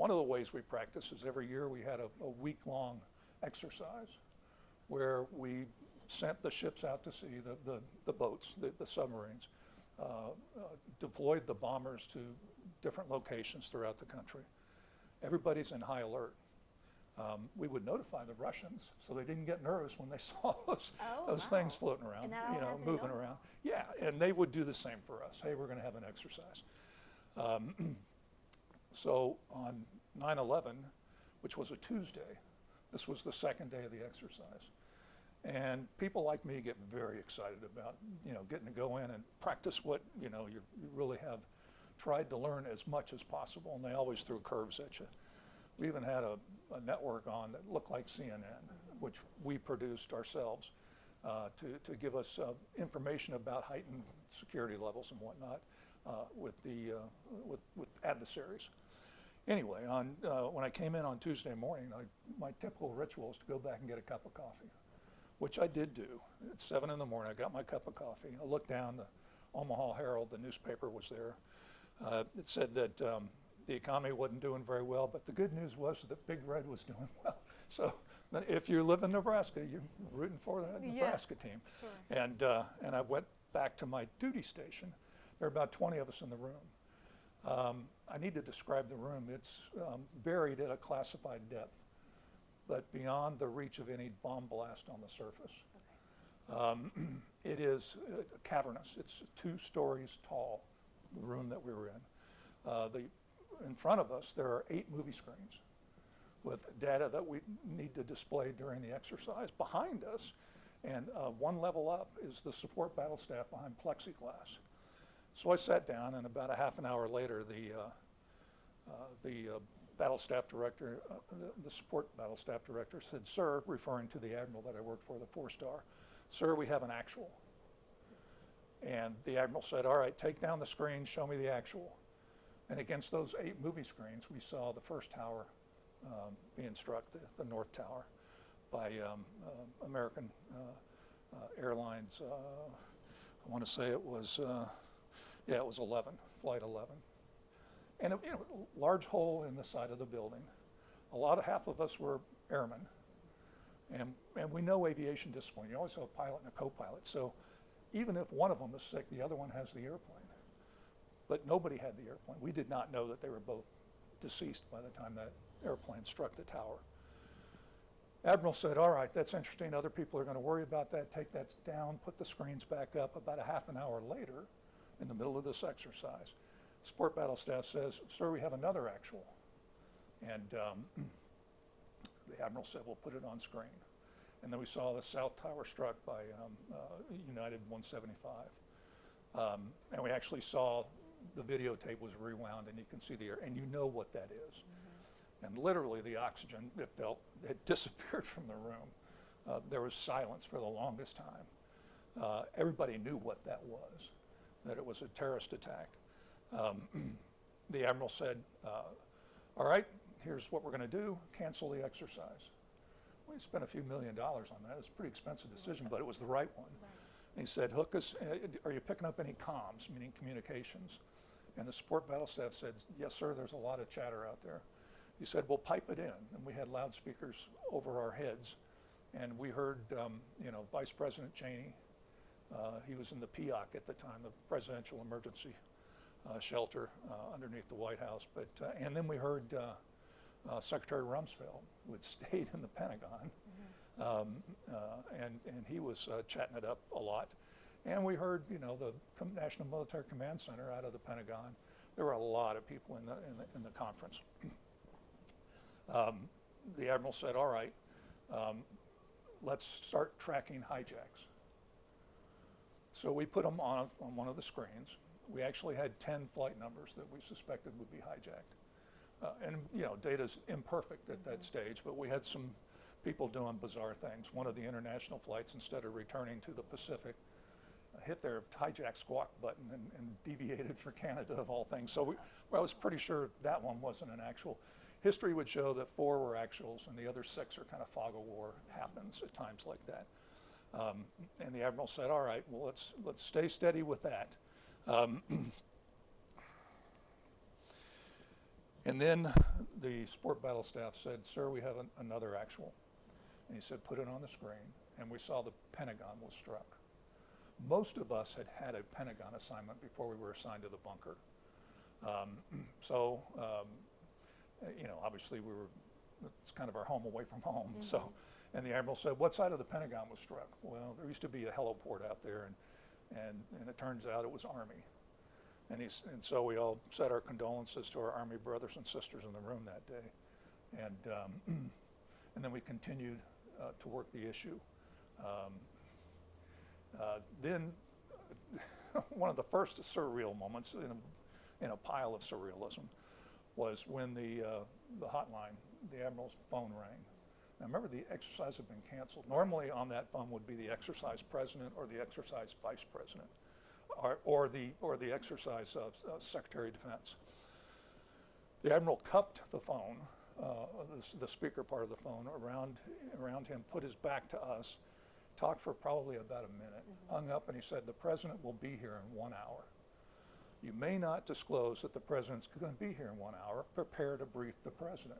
One of the ways we practice is every year we had a week-long exercise where we sent the ships out to sea, the boats, the submarines, deployed the bombers to different locations throughout the country. Everybody's in high alert. We would notify the Russians so they didn't get nervous when they saw those things floating around, moving around. Yeah, and they would do the same for us. Hey, we're going to have an exercise. So on 9/11, which was a Tuesday, this was the second day of the exercise. And people like me get very excited about, getting to go in and practice what, you really have tried to learn as much as possible, and they always threw curves at you. We even had a network on that looked like CNN, which we produced ourselves to give us information about heightened security levels and whatnot with adversaries. Anyway, when I came in on Tuesday morning, my typical ritual is to go back and get a cup of coffee, which I did do. At 7 in the morning, I got my cup of coffee. I looked down, the Omaha Herald, the newspaper was there. It said that the economy wasn't doing very well, but the good news was that Big Red was doing well. So if you live in Nebraska, you're rooting for that Nebraska team. Sure. And I went back to my duty station. There were about 20 of us in the room. I need to describe the room. It's buried at a classified depth, but beyond the reach of any bomb blast on the surface. Okay. It is cavernous. It's 2 stories tall, the room that we were in. In front of us, there are 8 movie screens with data that we need to display during the exercise. Behind us, and one level up, is the support battle staff behind plexiglass. So I sat down, and about a half an hour later, the battle staff director, the support battle staff director said, "Sir," referring to the admiral that I worked for, the 4-star, "Sir, we have an actual." And the admiral said, "All right, take down the screen, show me the actual." And against those 8 movie screens, we saw the first tower being struck, the North Tower, by American Airlines. I want to say it was, it was 11, Flight 11. And a large hole in the side of the building. Half of us were airmen. And we know aviation discipline. You always have a pilot and a co-pilot. So even if one of them is sick, the other one has the airplane. But nobody had the airplane. We did not know that they were both deceased by the time that airplane struck the tower. Admiral said, "All right, that's interesting. Other people are going to worry about that. Take that down, put the screens back up." About a half an hour later, in the middle of this exercise, Support Battle Staff says, "Sir, we have another actual." And the Admiral said, "We'll put it on screen." And then we saw the South Tower struck by United 175. And we actually saw the videotape was rewound, and you can see the air, and you know what that is. Mm-hmm. And literally the oxygen, it felt, had disappeared from the room. There was silence for the longest time. Everybody knew what that was, that it was a terrorist attack. The Admiral said, "All right, here's what we're going to do, cancel the exercise." We spent a few $1 million on that. It was a pretty expensive decision, but it was the right one. Right. And he said, "Hook us, are you picking up any comms, meaning communications?" And the support battle staff said, "Yes, sir, there's a lot of chatter out there." He said, "Well, pipe it in." And we had loudspeakers over our heads. And we heard, Vice President Cheney, he was in the PEOC at the time, the Presidential Emergency Shelter underneath the White House. And then we heard Secretary Rumsfeld, who had stayed in the Pentagon. Mm-hmm. And he was chatting it up a lot. And we heard, the National Military Command Center out of the Pentagon. There were a lot of people in the conference. The Admiral said, "All right, let's start tracking hijacks." So we put them on one of the screens. We actually had 10 flight numbers that we suspected would be hijacked. And data's imperfect at that stage, but we had some people doing bizarre things. One of the international flights, instead of returning to the Pacific, hit their hijack squawk button and deviated for Canada, of all things. So I was pretty sure that one wasn't an actual. History would show that 4 were actuals and the other 6 are kind of fog of war. Happens at times like that. And the Admiral said, "All right, well, let's stay steady with that." And then the sport battle staff said, sir, we have another actual. And he said, put it on the screen. And we saw the Pentagon was struck. Most of us had had a Pentagon assignment before we were assigned to the bunker. You know, obviously it's kind of our home away from home. Mm-hmm. So, and the Admiral said, what side of the Pentagon was struck? Well, there used to be a heliport out there, and it turns out it was Army. And so we all said our condolences to our Army brothers and sisters in the room that day. And then we continued to work the issue. Then one of the first surreal moments in a pile of surrealism was when the hotline, the Admiral's phone rang. Now remember, the exercise had been canceled. Normally on that phone would be the exercise president or the exercise vice president, or the exercise Secretary of Defense. The Admiral cupped the phone, the speaker part of the phone, around him, put his back to us, talked for probably about a minute, hung up, and he said, the president will be here in 1 hour. You may not disclose that the president's going to be here in 1 hour. Prepare to brief the president.